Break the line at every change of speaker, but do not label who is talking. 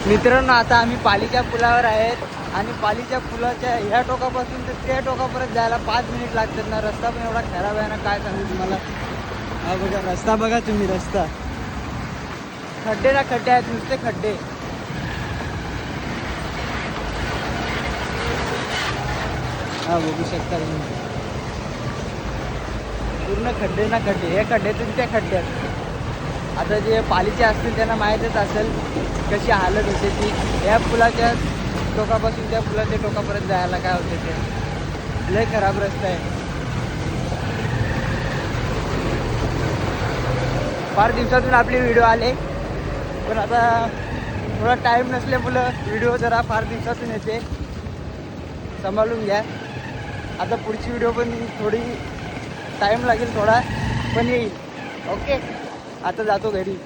मित्रांनो आता आम्ही पालीच्या पुलावर आहेत आणि पालीच्या पुलाच्या ह्या टोकापासून तर त्या टोकापर्यंत जायला 5 मिनिट लागतात ना. रस्ता पण एवढा खराब आहे ना, काय सांगू तुम्हाला. हा बघा रस्ता, बघा तुम्ही रस्ता, खड्डे ना खड्डे आहेत, नुसते खड्डे. हा बघू शकता तुम्ही, पूर्ण खड्डे ना खड्डे, हे खड्ड्यातून त्या खड्ड्यात. आता जे पालीचे असतील त्यांना माहीतच असेल कशी हालत होते ती. या पुलाच्या टोकापासून त्या पुलाच्या टोकापर्यंत जायला काय होते ते लय खराब रस्ता आहे. फार दिवसातून आपले व्हिडिओ आले, पण आता थोडा टाईम नसल्यामुळं व्हिडिओ जरा फार दिवसातून येते, सांभाळून घ्या. आता पुढची व्हिडिओ पण थोडी टाईम लागेल थोडा, पण येईल. ओके, आता जातो घरी.